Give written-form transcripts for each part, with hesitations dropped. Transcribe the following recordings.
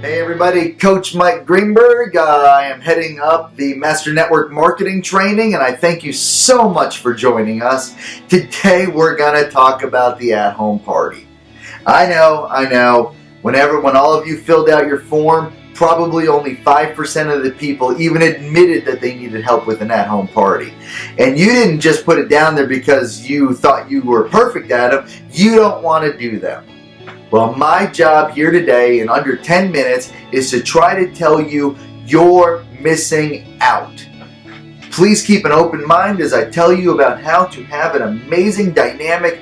Hey everybody, Coach Mike Greenberg. I am heading up the Master Network Marketing Training, and I thank you so much for joining us. Today we're going to talk about the at-home party. I know. When all of you filled out your form, probably only 5% of the people even admitted that they needed help with an at-home party. And you didn't just put it down there because you thought you were perfect at them. You don't want to do them. Well, my job here today in under 10 minutes is to try to tell you you're missing out. Please keep an open mind as I tell you about how to have an amazing, dynamic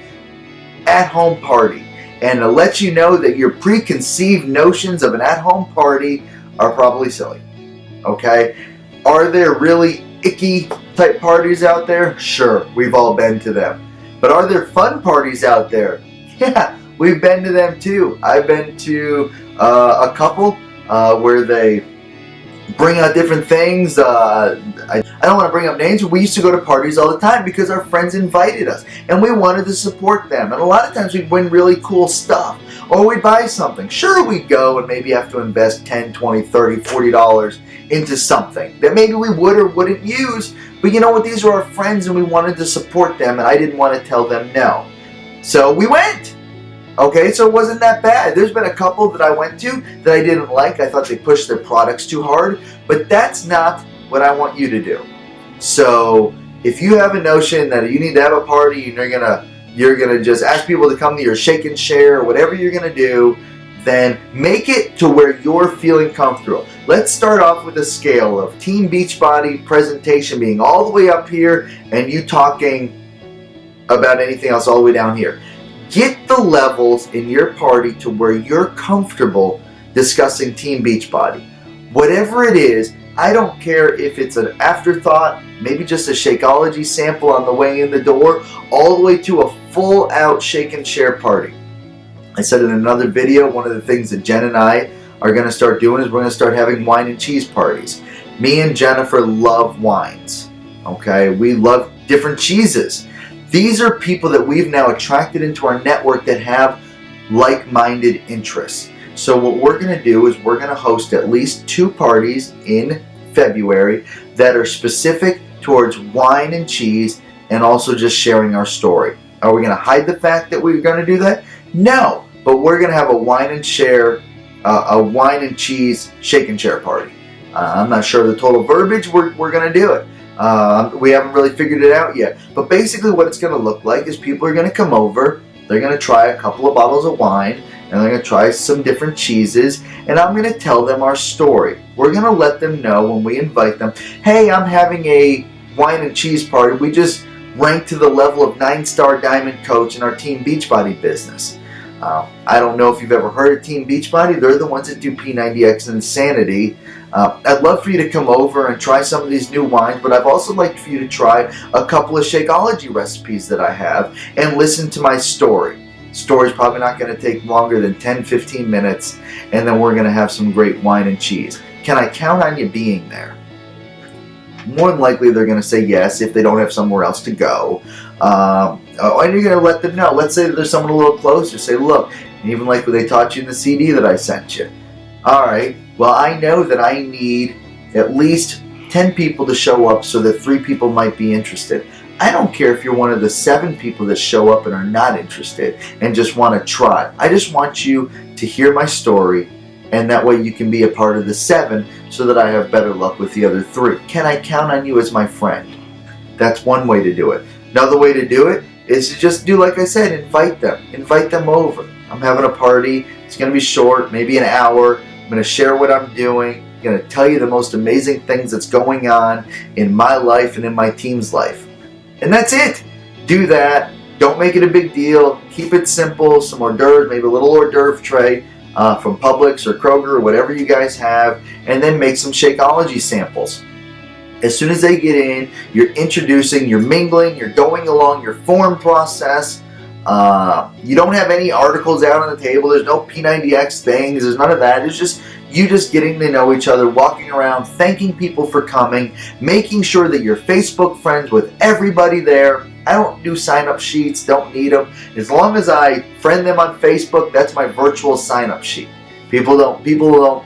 at-home party, and to let you know that your preconceived notions of an at-home party are probably silly. Okay? Are there really icky type parties out there? Sure, we've all been to them. But are there fun parties out there? Yeah. We've been to them too. I've been to a couple where they bring out different things. I don't want to bring up names, but we used to go to parties all the time because our friends invited us and we wanted to support them. And a lot of times we'd win really cool stuff or we'd buy something. Sure, we'd go and maybe have to invest $10, $20, $30, $40 into something that maybe we would or wouldn't use. But you know what? These were our friends and we wanted to support them, and I didn't want to tell them no. So we went. Okay, so it wasn't that bad. There's been a couple that I went to that I didn't like. I thought they pushed their products too hard, but that's not what I want you to do. So if you have a notion that you need to have a party and you're gonna just ask people to come to your shake and share or whatever you're gonna do, then make it to where you're feeling comfortable. Let's start off with a scale of Team Beachbody presentation being all the way up here and you talking about anything else all the way down here. Get the levels in your party to where you're comfortable discussing Team Beachbody. Whatever it is, I don't care if it's an afterthought, maybe just a Shakeology sample on the way in the door, all the way to a full out shake and share party. I said in another video, one of the things that Jen and I are going to start doing is we're going to start having wine and cheese parties. Me and Jennifer love wines. Okay, we love different cheeses. These are people that we've now attracted into our network that have like-minded interests. So what we're going to do is we're going to host at least 2 parties in February that are specific towards wine and cheese and also just sharing our story. Are we going to hide the fact that we're going to do that? No, but we're going to have a wine and cheese shake and share party. I'm not sure of the total verbiage. We're going to do it. We haven't really figured it out yet. But basically what it's going to look like is people are going to come over, they're going to try a couple of bottles of wine, and they're going to try some different cheeses, and I'm going to tell them our story. We're going to let them know when we invite them, hey, I'm having a wine and cheese party. We just ranked to the level of 9-star diamond coach in our Team Beachbody business. I don't know if you've ever heard of Team Beachbody. They're the ones that do P90X and Insanity. I'd love for you to come over and try some of these new wines, but I'd also like for you to try a couple of Shakeology recipes that I have and listen to my story. Story's probably not going to take longer than 10-15 minutes, and then we're going to have some great wine and cheese. Can I count on you being there? More than likely they're going to say yes if they don't have somewhere else to go. And you're going to let them know. Let's say that there's someone a little closer. Say, look, even like what they taught you in the CD that I sent you. All right, well, I know that I need at least 10 people to show up so that 3 people might be interested. I don't care if you're one of the 7 people that show up and are not interested and just want to try. I just want you to hear my story, and that way you can be a part of the 7 so that I have better luck with the other 3. Can I count on you as my friend? That's one way to do it. Another way to do it is to just do like I said, invite them over. I'm having a party. It's going to be short, maybe an hour. I'm going to share what I'm doing. I'm going to tell you the most amazing things that's going on in my life and in my team's life. And that's it. Do that. Don't make it a big deal. Keep it simple. Some hors d'oeuvres, maybe a little hors d'oeuvre tray from Publix or Kroger or whatever you guys have, and then make some Shakeology samples. As soon as they get in, you're introducing, you're mingling, you're going along your form process. You don't have any articles out on the table. There's no P90X things. There's none of that. It's just you just getting to know each other, walking around, thanking people for coming, making sure that you're Facebook friends with everybody there. I don't do sign-up sheets. Don't need them. As long as I friend them on Facebook, that's my virtual sign-up sheet. People don't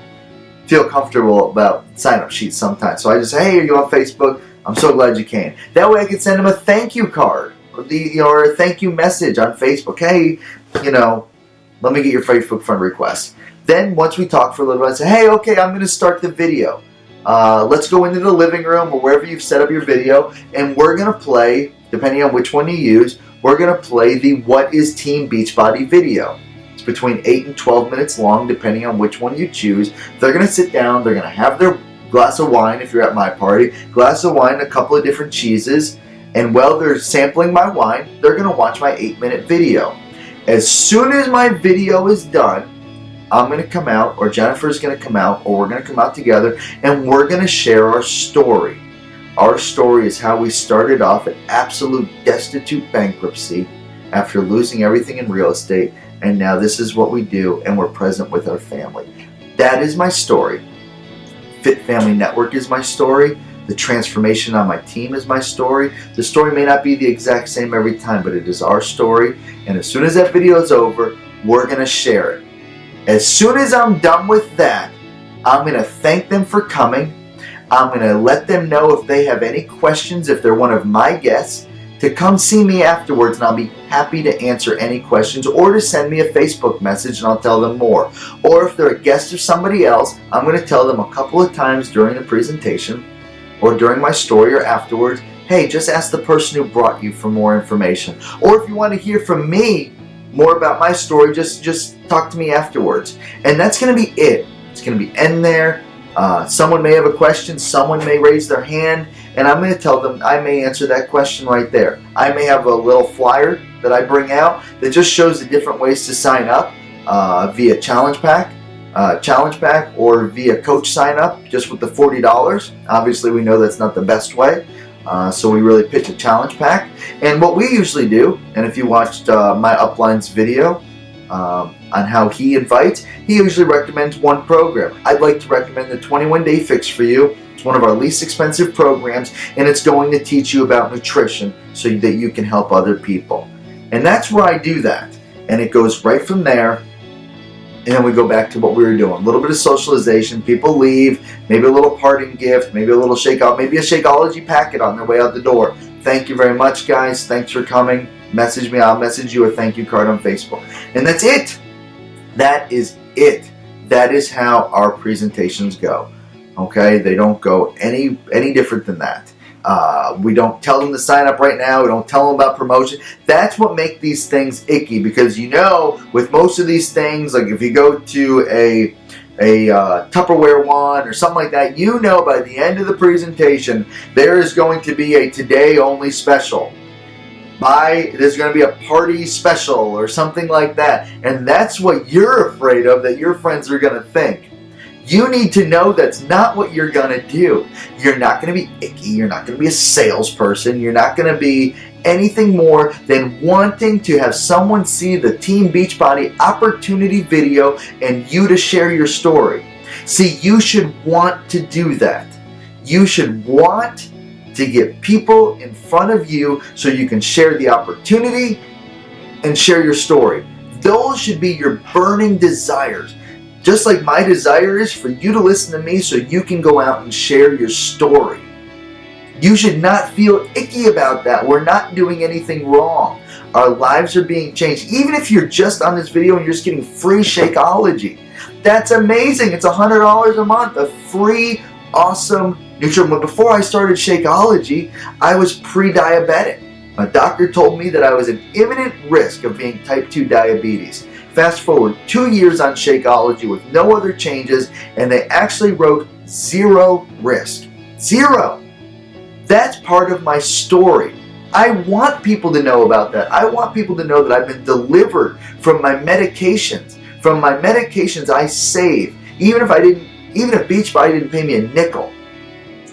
feel comfortable about sign-up sheets sometimes. So I just say, hey, are you on Facebook? I'm so glad you came. That way I can send them a thank you card or a thank you message on Facebook. Hey, let me get your Facebook friend request. Then once we talk for a little bit, I say, hey, okay, I'm going to start the video. Let's go into the living room or wherever you've set up your video, and we're going to play, depending on which one you use, we're going to play the What is Team Beachbody video. It's between 8 and 12 minutes long, depending on which one you choose. They're going to sit down, they're going to have their glass of wine, if you're at my party, glass of wine, a couple of different cheeses, and while they're sampling my wine, they're going to watch my 8-minute video. As soon as my video is done, I'm going to come out, or Jennifer's going to come out, or we're going to come out together, and we're going to share our story. Our story is how we started off at absolute destitute bankruptcy after losing everything in real estate, and now this is what we do, and we're present with our family. That is my story. Fit Family Network is my story. The transformation on my team is my story. The story may not be the exact same every time, but it is our story, and as soon as that video is over, we're going to share it. As soon as I'm done with that, I'm going to thank them for coming. I'm going to let them know if they have any questions, if they're one of my guests, to come see me afterwards, and I'll be happy to answer any questions, or to send me a Facebook message and I'll tell them more. Or if they're a guest of somebody else, I'm going to tell them a couple of times during the presentation or during my story or afterwards, hey, just ask the person who brought you for more information. Or if you want to hear from me more about my story, just talk to me afterwards. And that's going to be it. It's going to be end there. Someone may have a question, someone may raise their hand, and I'm going to tell them I may answer that question right there. I may have a little flyer that I bring out that just shows the different ways to sign up via challenge pack, or via coach sign up just with the $40. Obviously we know that's not the best way. So we really pitch a challenge pack. And what we usually do, and if you watched my upline's video on how he invites, he usually recommends one program. I'd like to recommend the 21-Day Fix for you. It's one of our least expensive programs, and it's going to teach you about nutrition so that you can help other people. And that's where I do that. And it goes right from there. And then we go back to what we were doing. A little bit of socialization. People leave. Maybe a little parting gift. Maybe a little Shakeout. Maybe a Shakeology packet on their way out the door. Thank you very much, guys. Thanks for coming. Message me. I'll message you a thank you card on Facebook. And that's it. That is it. That is how our presentations go. Okay? They don't go any different than that. We don't tell them to sign up right now. We don't tell them about promotion. That's what makes these things icky, because with most of these things, like if you go to a Tupperware one or something like that, by the end of the presentation there is going to be a today only special. There's going to be a party special or something like that, and that's what you're afraid of, that your friends are going to think. You need to know that's not what you're going to do. You're not going to be icky. You're not going to be a salesperson. You're not going to be anything more than wanting to have someone see the Team Beachbody opportunity video and you to share your story. See, you should want to do that. You should want to get people in front of you so you can share the opportunity and share your story. Those should be your burning desires. Just like my desire is for you to listen to me so you can go out and share your story. You should not feel icky about that. We're not doing anything wrong. Our lives are being changed. Even if you're just on this video and you're just getting free Shakeology, that's amazing. It's $100 a month of free, awesome nutrition. But before I started Shakeology, I was pre-diabetic. My doctor told me that I was at imminent risk of being type 2 diabetes. Fast forward 2 years on Shakeology with no other changes, and they actually wrote 0 risk. 0. That's part of my story. I want people to know about that. I want people to know that I've been delivered from my medications. From my medications I save. Even if Beachbody didn't pay me a nickel,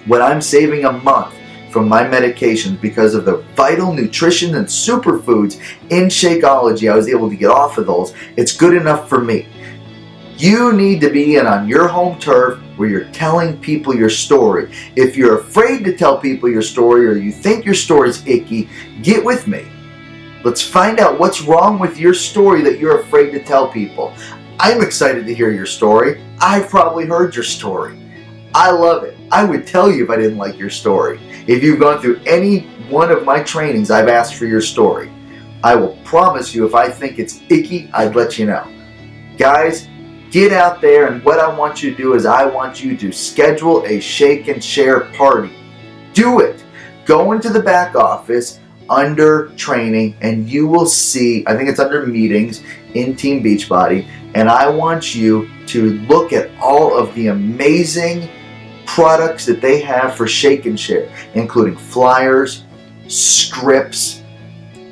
what I'm saving a month from my medications because of the vital nutrition and superfoods in Shakeology, I was able to get off of those. It's good enough for me. You need to be on your home turf where you're telling people your story. If you're afraid to tell people your story, or you think your story's icky, get with me. Let's find out what's wrong with your story that you're afraid to tell people. I'm excited to hear your story. I've probably heard your story. I love it. I would tell you if I didn't like your story. If you've gone through any one of my trainings, I've asked for your story. I will promise you if I think it's icky, I'd let you know. Guys, get out there, and what I want you to do is I want you to schedule a shake and share party. Do it. Go into the back office under training and you will see, I think it's under meetings in Team Beachbody, and I want you to look at all of the amazing products that they have for shake and share, including flyers, scripts,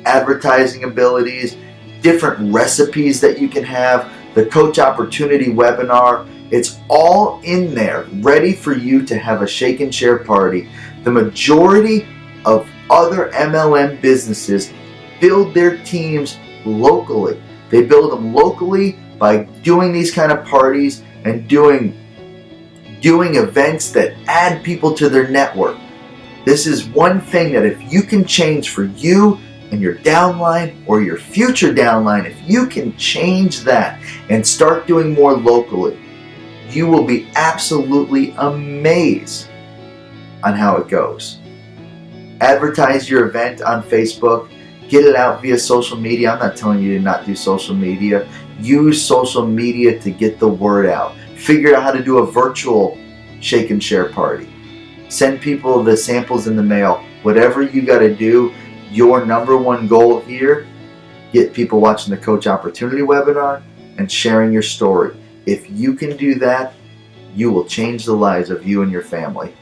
advertising abilities, different recipes that you can have, the Coach Opportunity webinar. It's all in there, ready for you to have a shake and share party. The majority of other MLM businesses build their teams locally. They build them locally by doing these kind of parties and doing events that add people to their network. This is one thing that if you can change for you and your downline or your future downline, if you can change that and start doing more locally, you will be absolutely amazed on how it goes. Advertise your event on Facebook. Get it out via social media. I'm not telling you to not do social media. Use social media to get the word out. Figure out how to do a virtual shake and share party. Send people the samples in the mail. Whatever you got to do, your number one goal here, get people watching the Coach Opportunity webinar and sharing your story. If you can do that, you will change the lives of you and your family.